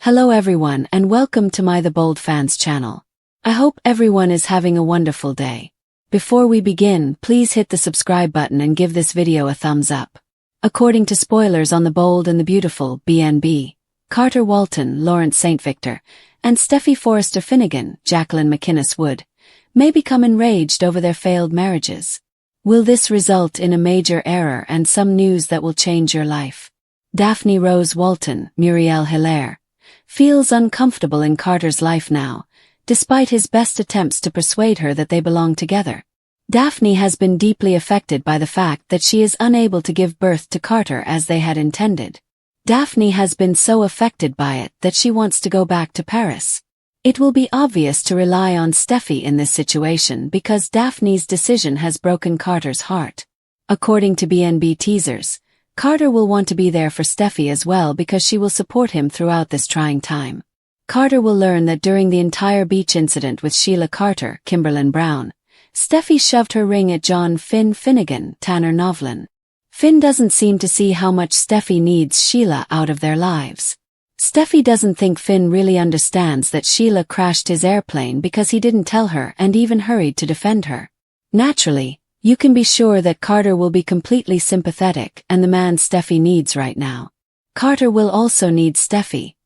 Hello everyone and welcome to my The Bold Fans channel. I hope everyone is having a wonderful day. Before we begin, please hit the subscribe button and give this video a thumbs up. According to spoilers on The Bold and the Beautiful, BNB, Carter Walton, Lawrence St. Victor, and Steffy Forrester Finnegan, Jacqueline McInnes Wood, may become enraged over their failed marriages. Will this result in a major error and some news that will change your life? Daphne Rose Walton, Muriel Hilaire, feels uncomfortable in Carter's life now, despite his best attempts to persuade her that they belong together. Daphne has been deeply affected by the fact that she is unable to give birth to Carter as they had intended. Daphne has been so affected by it that she wants to go back to Paris. It will be obvious to rely on Steffy in this situation because Daphne's decision has broken Carter's heart. According to BNB teasers, Carter will want to be there for Steffy as well because she will support him throughout this trying time. Carter will learn that during the entire beach incident with Sheila Carter, Kimberlyn Brown, Steffy shoved her ring at John Finn Finnegan, Tanner Novlin. Finn doesn't seem to see how much Steffy needs Sheila out of their lives. Steffy doesn't think Finn really understands that Sheila crashed his airplane because he didn't tell her and even hurried to defend her. Naturally, you can be sure that Carter will be completely sympathetic and the man Steffy needs right now. Carter will also need Steffy,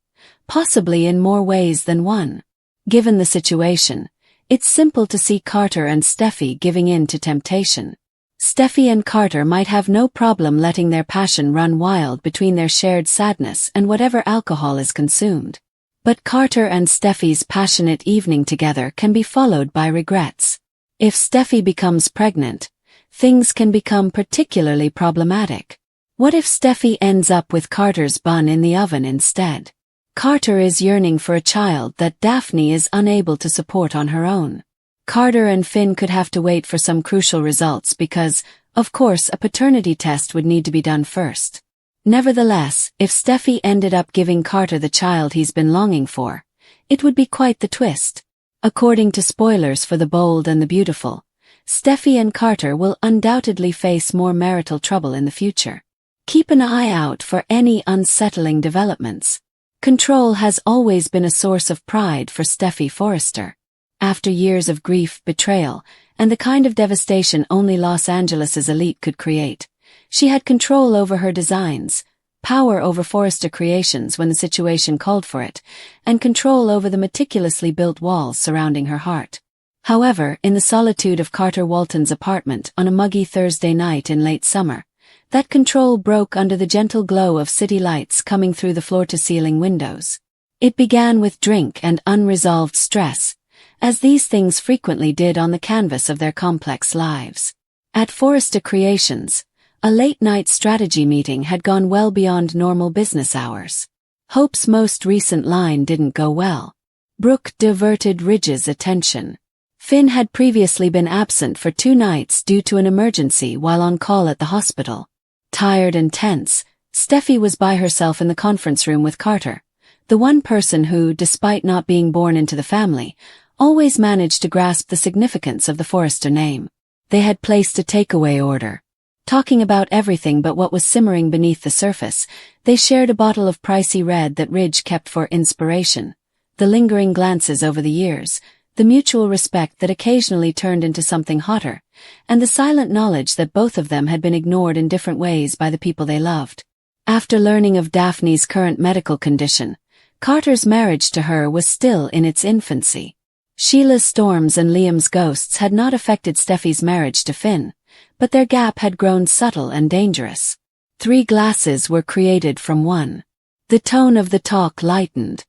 possibly in more ways than one. Given the situation, it's simple to see Carter and Steffy giving in to temptation. Steffy and Carter might have no problem letting their passion run wild between their shared sadness and whatever alcohol is consumed. But Carter and Steffy's passionate evening together can be followed by regrets. If Steffy becomes pregnant, things can become particularly problematic. What if Steffy ends up with Carter's bun in the oven instead? Carter is yearning for a child that Daphne is unable to support on her own. Carter and Finn could have to wait for some crucial results because, of course, a paternity test would need to be done first. Nevertheless, if Steffy ended up giving Carter the child he's been longing for, it would be quite the twist. According to spoilers for The Bold and the Beautiful, Steffy and Carter will undoubtedly face more marital trouble in the future. Keep an eye out for any unsettling developments. Control has always been a source of pride for Steffy Forrester. After years of grief, betrayal, and the kind of devastation only Los Angeles' elite could create, she had control over her designs, power over Forrester Creations when the situation called for it, and control over the meticulously built walls surrounding her heart. However, in the solitude of Carter Walton's apartment on a muggy Thursday night in late summer, that control broke under the gentle glow of city lights coming through the floor-to-ceiling windows. It began with drink and unresolved stress, as these things frequently did on the canvas of their complex lives. At Forrester Creations, a late-night strategy meeting had gone well beyond normal business hours. Hope's most recent line didn't go well. Brooke diverted Ridge's attention. Finn had previously been absent for 2 nights due to an emergency while on call at the hospital. Tired and tense, Steffy was by herself in the conference room with Carter, the one person who, despite not being born into the family, always managed to grasp the significance of the Forrester name. They had placed a takeaway order. Talking about everything but what was simmering beneath the surface, they shared a bottle of pricey red that Ridge kept for inspiration, the lingering glances over the years, the mutual respect that occasionally turned into something hotter, and the silent knowledge that both of them had been ignored in different ways by the people they loved. After learning of Daphne's current medical condition, Carter's marriage to her was still in its infancy. Sheila's storms and Liam's ghosts had not affected Steffy's marriage to Finn, but their gap had grown subtle and dangerous. 3 glasses were created from one. The tone of the talk lightened.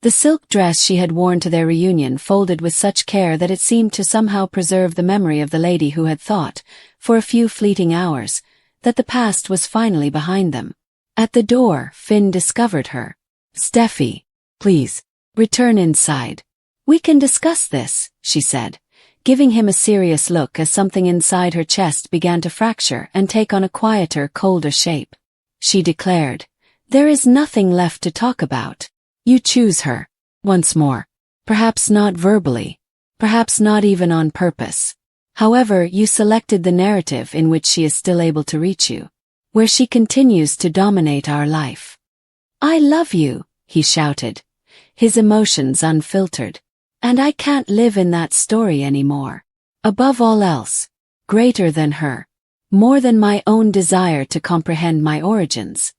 The silk dress she had worn to their reunion folded with such care that it seemed to somehow preserve the memory of the lady who had thought, for a few fleeting hours, that the past was finally behind them. At the door, Finn discovered her. "Steffy, please, return inside. We can discuss this," she said, giving him a serious look as something inside her chest began to fracture and take on a quieter, colder shape. She declared, "There is nothing left to talk about. You choose her. Once more. Perhaps not verbally. Perhaps not even on purpose. However, you selected the narrative in which she is still able to reach you, where she continues to dominate our life." "I love you," he shouted, his emotions unfiltered. And I can't live in that story anymore. Above all else, greater than her, more than my own desire to comprehend my origins.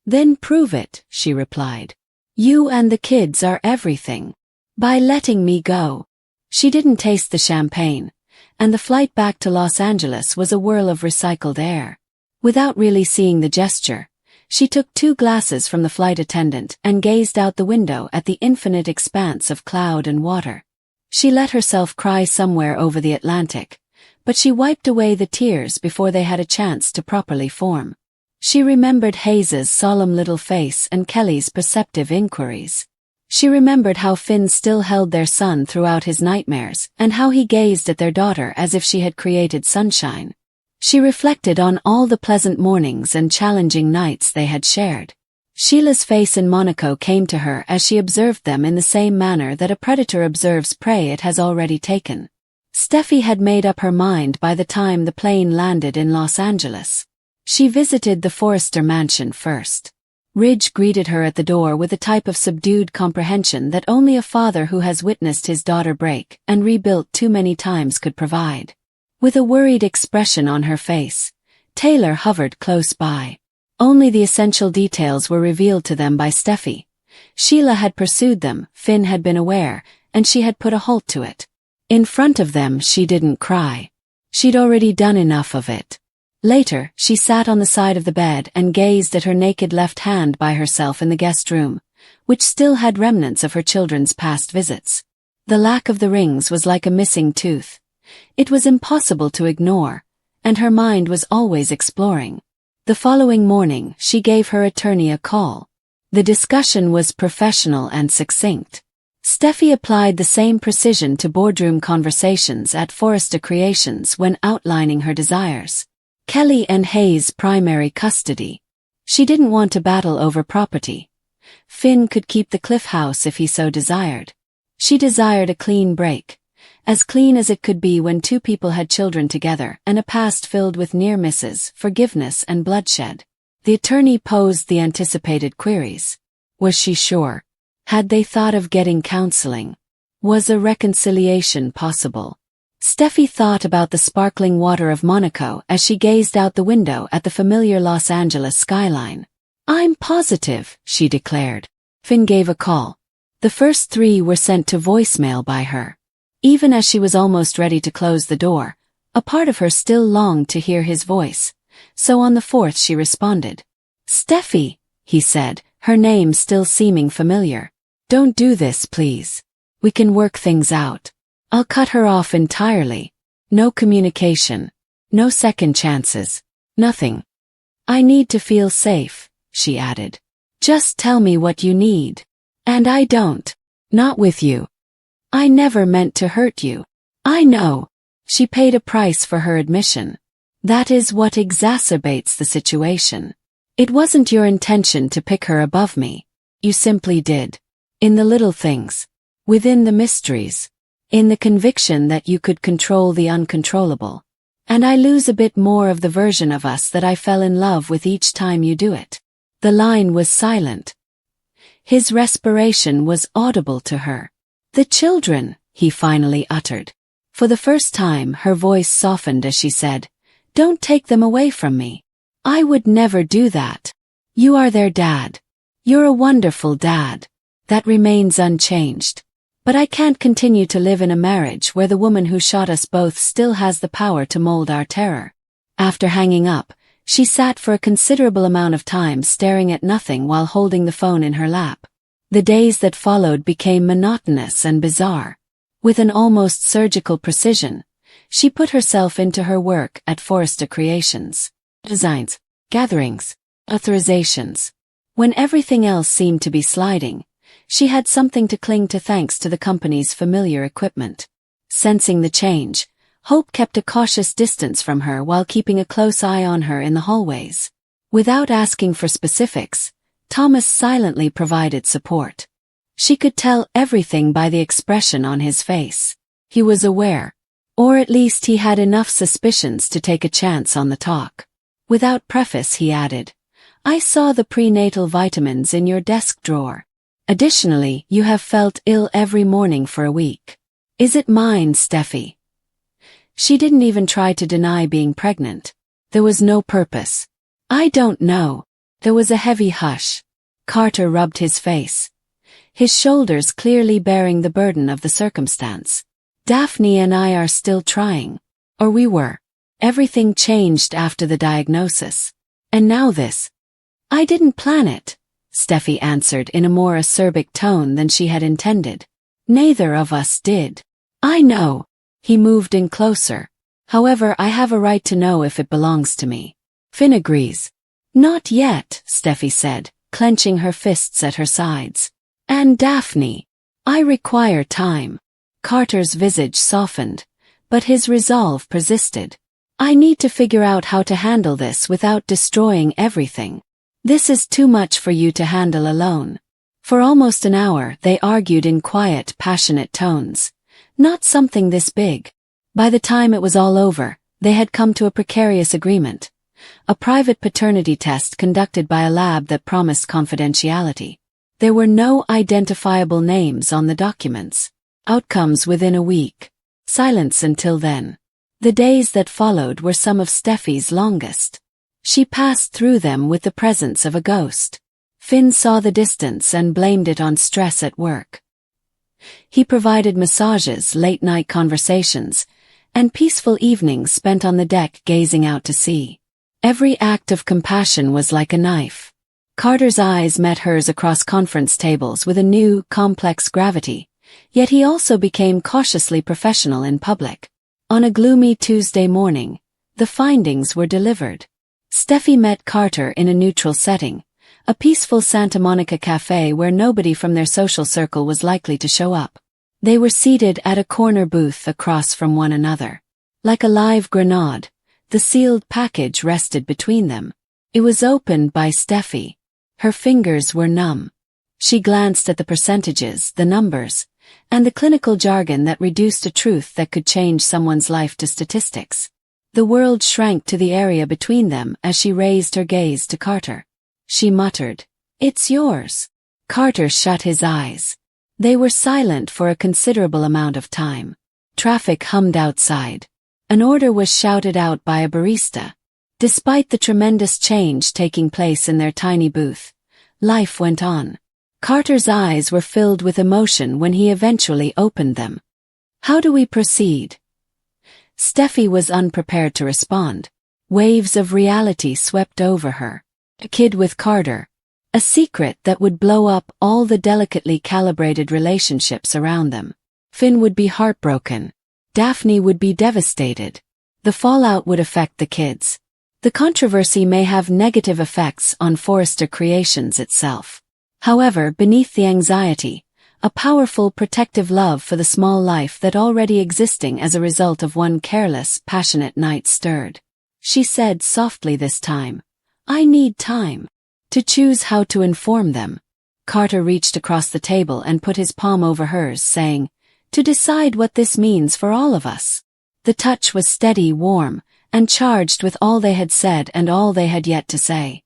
Then prove it, she replied. You and the kids are everything. By letting me go. She didn't taste the champagne, and the flight back to Los Angeles was a whirl of recycled air. Without really seeing the gesture, she took 2 glasses from the flight attendant and gazed out the window at the infinite expanse of cloud and water. She let herself cry somewhere over the Atlantic, but she wiped away the tears before they had a chance to properly form. She remembered Hayes's solemn little face and Kelly's perceptive inquiries. She remembered how Finn still held their son throughout his nightmares and how he gazed at their daughter as if she had created sunshine. She reflected on all the pleasant mornings and challenging nights they had shared. Sheila's face in Monaco came to her as she observed them in the same manner that a predator observes prey it has already taken. Steffy had made up her mind by the time the plane landed in Los Angeles. She visited the Forrester mansion first. Ridge greeted her at the door with a type of subdued comprehension that only a father who has witnessed his daughter break and rebuilt too many times could provide. With a worried expression on her face, Taylor hovered close by. Only the essential details were revealed to them by Steffy. Sheila had pursued them, Finn had been aware, and she had put a halt to it. In front of them she didn't cry. She'd already done enough of it. Later, she sat on the side of the bed and gazed at her naked left hand by herself in the guest room, which still had remnants of her children's past visits. The lack of the rings was like a missing tooth. It was impossible to ignore, and her mind was always exploring. The following morning, she gave her attorney a call. The discussion was professional and succinct. Steffy applied the same precision to boardroom conversations at Forrester Creations when outlining her desires. Kelly and Hayes' primary custody. She didn't want to battle over property. Finn could keep the Cliff House if he so desired. She desired a clean break, as clean as it could be when 2 people had children together and a past filled with near misses, forgiveness and bloodshed. The attorney posed the anticipated queries. Was she sure? Had they thought of getting counseling? Was a reconciliation possible? Steffy thought about the sparkling water of Monaco as she gazed out the window at the familiar Los Angeles skyline. I'm positive, she declared. Finn gave a call. The first 3 were sent to voicemail by her. Even as she was almost ready to close the door, a part of her still longed to hear his voice, so on the 4th she responded. Steffy, he said, her name still seeming familiar. Don't do this, please. We can work things out. I'll cut her off entirely. No communication. No second chances. Nothing. I need to feel safe, she added. Just tell me what you need. And I don't. Not with you. I never meant to hurt you. I know. She paid a price for her admission. That is what exacerbates the situation. It wasn't your intention to pick her above me. You simply did. In the little things. Within the mysteries. In the conviction that you could control the uncontrollable. And I lose a bit more of the version of us that I fell in love with each time you do it. The line was silent. His respiration was audible to her. The children, he finally uttered. For the first time her voice softened as she said, Don't take them away from me. I would never do that. You are their dad. You're a wonderful dad. That remains unchanged. But I can't continue to live in a marriage where the woman who shot us both still has the power to mold our terror. After hanging up, she sat for a considerable amount of time staring at nothing while holding the phone in her lap. The days that followed became monotonous and bizarre. With an almost surgical precision, she put herself into her work at Forrester Creations. Designs, gatherings, authorizations. When everything else seemed to be sliding, she had something to cling to thanks to the company's familiar equipment. Sensing the change, Hope kept a cautious distance from her while keeping a close eye on her in the hallways. Without asking for specifics, Thomas silently provided support. She could tell everything by the expression on his face. He was aware. Or at least he had enough suspicions to take a chance on the talk. Without preface he added, I saw the prenatal vitamins in your desk drawer. Additionally, you have felt ill every morning for a week. Is it mine, Steffi? She didn't even try to deny being pregnant. There was no purpose. I don't know. There was a heavy hush. Carter rubbed his face, his shoulders clearly bearing the burden of the circumstance. Daphne and I are still trying. Or we were. Everything changed after the diagnosis. And now this. I didn't plan it, Steffi answered in a more acerbic tone than she had intended. Neither of us did. I know. He moved in closer. However, I have a right to know if it belongs to me. Finn agrees. Not yet, Steffi said, clenching her fists at her sides. And Daphne. I require time. Carter's visage softened, but his resolve persisted. I need to figure out how to handle this without destroying everything. This is too much for you to handle alone. For almost an hour they argued in quiet, passionate tones. Not something this big. By the time it was all over, they had come to a precarious agreement. A private paternity test conducted by a lab that promised confidentiality. There were no identifiable names on the documents. Outcomes within a week. Silence until then. The days that followed were some of Steffi's longest. She passed through them with the presence of a ghost. Finn saw the distance and blamed it on stress at work. He provided massages, late-night conversations, and peaceful evenings spent on the deck gazing out to sea. Every act of compassion was like a knife. Carter's eyes met hers across conference tables with a new, complex gravity, yet he also became cautiously professional in public. On a gloomy Tuesday morning, the findings were delivered. Steffi met Carter in a neutral setting, a peaceful Santa Monica cafe where nobody from their social circle was likely to show up. They were seated at a corner booth across from one another. Like a live grenade, the sealed package rested between them. It was opened by Steffi. Her fingers were numb. She glanced at the percentages, the numbers, and the clinical jargon that reduced a truth that could change someone's life to statistics. The world shrank to the area between them as she raised her gaze to Carter. She muttered, "It's yours." Carter shut his eyes. They were silent for a considerable amount of time. Traffic hummed outside. An order was shouted out by a barista. Despite the tremendous change taking place in their tiny booth, life went on. Carter's eyes were filled with emotion when he eventually opened them. "How do we proceed?" Steffi was unprepared to respond. Waves of reality swept over her. A kid with Carter. A secret that would blow up all the delicately calibrated relationships around them. Finn would be heartbroken. Daphne would be devastated. The fallout would affect the kids. The controversy may have negative effects on Forrester Creations itself. However, beneath the anxiety, a powerful protective love for the small life that already existing as a result of one careless, passionate night stirred. She said softly this time, "I need time to choose how to inform them." Carter reached across the table and put his palm over hers, saying, "To decide what this means for all of us." The touch was steady, warm, and charged with all they had said and all they had yet to say.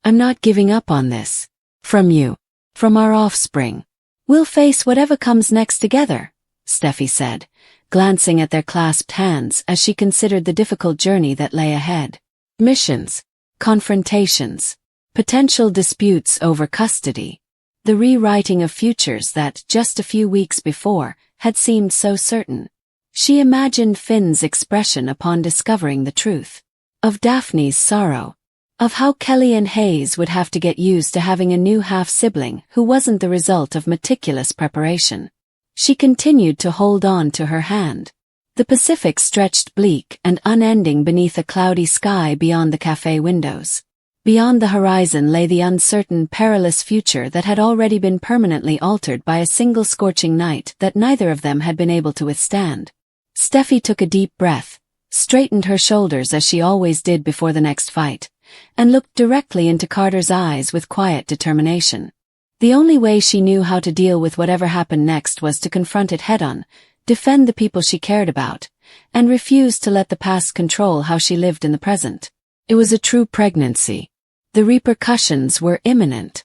"I'm not giving up on this. From you. From our offspring. We'll face whatever comes next together," Steffi said, glancing at their clasped hands as she considered the difficult journey that lay ahead. Missions. Confrontations. Potential disputes over custody. The rewriting of futures that, just a few weeks before, had seemed so certain. She imagined Finn's expression upon discovering the truth. Of Daphne's sorrow. Of how Kelly and Hayes would have to get used to having a new half-sibling who wasn't the result of meticulous preparation. She continued to hold on to her hand. The Pacific stretched bleak and unending beneath a cloudy sky beyond the cafe windows. Beyond the horizon lay the uncertain, perilous future that had already been permanently altered by a single scorching night that neither of them had been able to withstand. Steffi took a deep breath, straightened her shoulders as she always did before the next fight, and looked directly into Carter's eyes with quiet determination. The only way she knew how to deal with whatever happened next was to confront it head-on, defend the people she cared about, and refuse to let the past control how she lived in the present. It was a true pregnancy. The repercussions were imminent.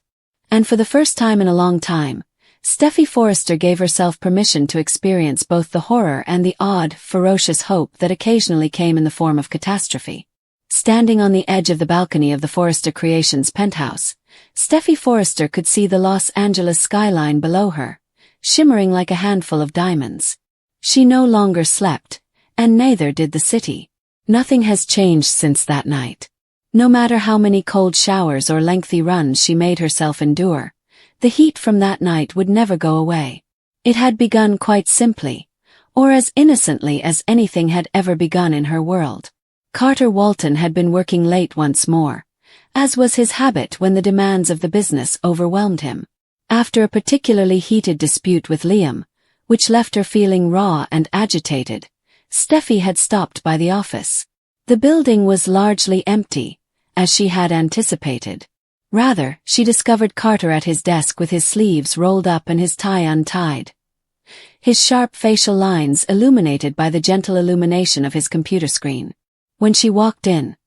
And for the first time in a long time, Steffy Forrester gave herself permission to experience both the horror and the odd, ferocious hope that occasionally came in the form of catastrophe. Standing on the edge of the balcony of the Forrester Creations penthouse, Steffy Forrester could see the Los Angeles skyline below her, shimmering like a handful of diamonds. She no longer slept, and neither did the city. Nothing has changed since that night. No matter how many cold showers or lengthy runs she made herself endure, the heat from that night would never go away. It had begun quite simply, or as innocently as anything had ever begun in her world. Carter Walton had been working late once more, as was his habit when the demands of the business overwhelmed him. After a particularly heated dispute with Liam, which left her feeling raw and agitated, Steffy had stopped by the office. The building was largely empty, as she had anticipated. Rather, she discovered Carter at his desk with his sleeves rolled up and his tie untied. His sharp facial lines illuminated by the gentle illumination of his computer screen. When she walked in,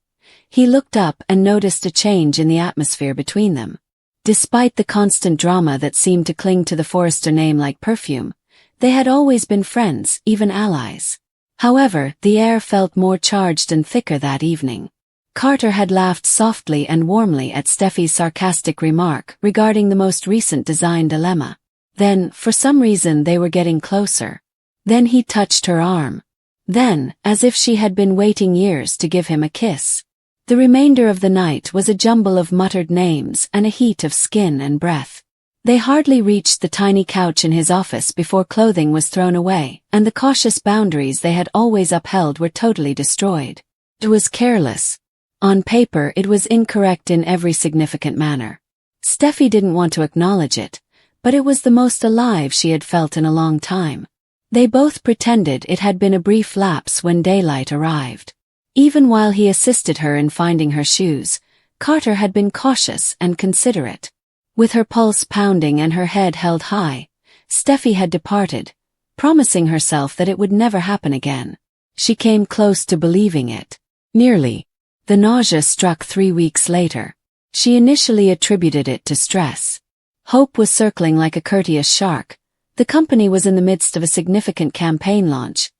he looked up and noticed a change in the atmosphere between them. Despite the constant drama that seemed to cling to the Forrester name like perfume, they had always been friends, even allies. However, the air felt more charged and thicker that evening. Carter had laughed softly and warmly at Steffy's sarcastic remark regarding the most recent design dilemma. Then, for some reason, they were getting closer. Then he touched her arm. Then, as if she had been waiting years to give him a kiss. The remainder of the night was a jumble of muttered names and a heat of skin and breath. They hardly reached the tiny couch in his office before clothing was thrown away, and the cautious boundaries they had always upheld were totally destroyed. It was careless. On paper, it was incorrect in every significant manner. Steffy didn't want to acknowledge it, but it was the most alive she had felt in a long time. They both pretended it had been a brief lapse when daylight arrived. Even while he assisted her in finding her shoes, Carter had been cautious and considerate. With her pulse pounding and her head held high, Steffy had departed, promising herself that it would never happen again. She came close to believing it. Nearly. The nausea struck 3 weeks later. She initially attributed it to stress. Hope was circling like a courteous shark. The company was in the midst of a significant campaign launch,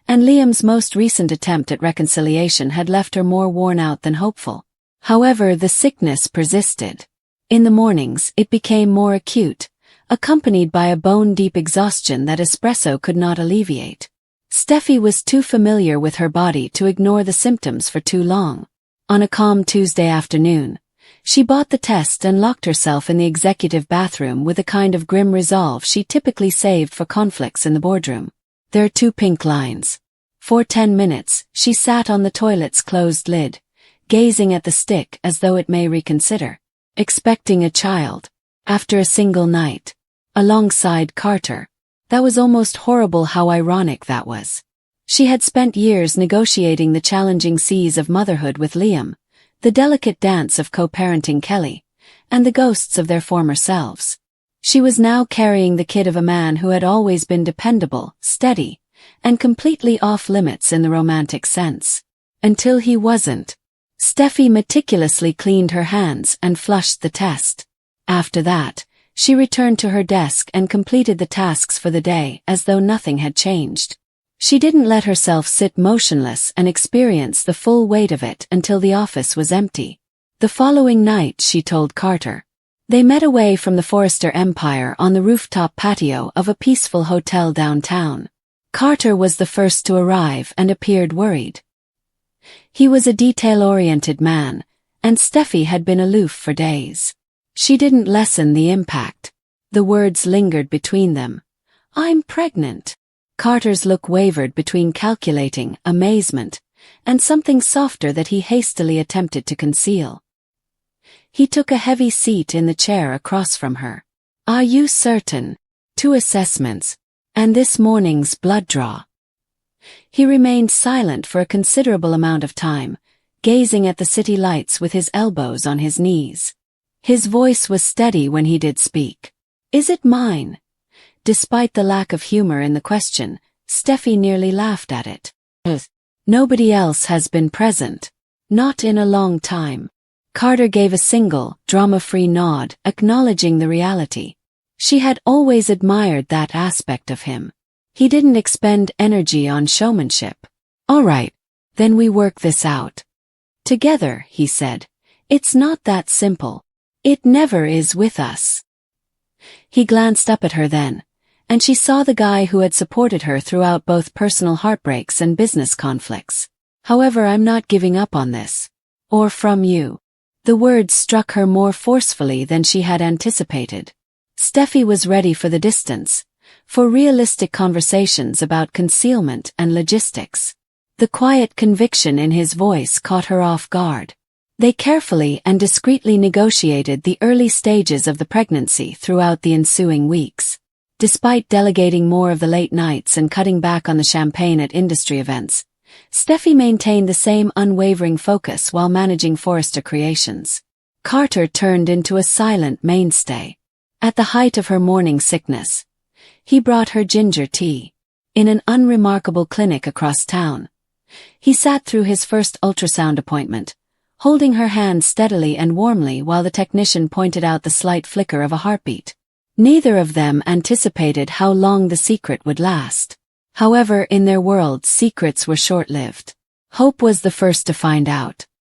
and Liam's most recent attempt at reconciliation had left her more worn out than hopeful. However, the sickness persisted. In the mornings, it became more acute, accompanied by a bone-deep exhaustion that espresso could not alleviate. Steffy was too familiar with her body to ignore the symptoms for too long. On a calm Tuesday afternoon, she bought the test and locked herself in the executive bathroom with a kind of grim resolve she typically saved for conflicts in the boardroom. There are 2 pink lines. For 10 minutes, she sat on the toilet's closed lid, gazing at the stick as though it may reconsider. Expecting a child. After a single night. Alongside Carter. That was almost horrible how ironic that was. She had spent years negotiating the challenging seas of motherhood with Liam, the delicate dance of co-parenting Kelly, and the ghosts of their former selves. She was now carrying the kid of a man who had always been dependable, steady, and completely off-limits in the romantic sense. Until he wasn't. Steffy meticulously cleaned her hands and flushed the test. After that, she returned to her desk and completed the tasks for the day as though nothing had changed. She didn't let herself sit motionless and experience the full weight of it until the office was empty. The following night, she told Carter. They met away from the Forrester empire on the rooftop patio of a peaceful hotel downtown. Carter was the first to arrive and appeared worried. He was a detail-oriented man, and Steffy had been aloof for days. She didn't lessen the impact. The words lingered between them. "I'm pregnant." Carter's look wavered between calculating, amazement, and something softer that he hastily attempted to conceal. He took a heavy seat in the chair across from her. "Are you certain?" "2 assessments. And this morning's blood draw." He remained silent for a considerable amount of time, gazing at the city lights with his elbows on his knees. His voice was steady when he did speak. "Is it mine?" Despite the lack of humor in the question, Steffy nearly laughed at it. "Nobody else has been present. Not in a long time." Carter gave a single, drama-free nod, acknowledging the reality. She had always admired that aspect of him. He didn't expend energy on showmanship. "All right, then we work this out together," he said. "It's not that simple. It never is with us." He glanced up at her then, and she saw the guy who had supported her throughout both personal heartbreaks and business conflicts. "However, I'm not giving up on this. Or from you." The words struck her more forcefully than she had anticipated. Steffy was ready for the distance, for realistic conversations about concealment and logistics. The quiet conviction in his voice caught her off guard. They carefully and discreetly negotiated the early stages of the pregnancy throughout the ensuing weeks. Despite delegating more of the late nights and cutting back on the champagne at industry events, Steffy maintained the same unwavering focus while managing Forrester Creations. Carter turned into a silent mainstay. At the height of her morning sickness, he brought her ginger tea. In an unremarkable clinic across town, he sat through his first ultrasound appointment, holding her hand steadily and warmly while the technician pointed out the slight flicker of a heartbeat. Neither of them anticipated how long the secret would last. However, in their world, secrets were short-lived. Hope was the first to find out.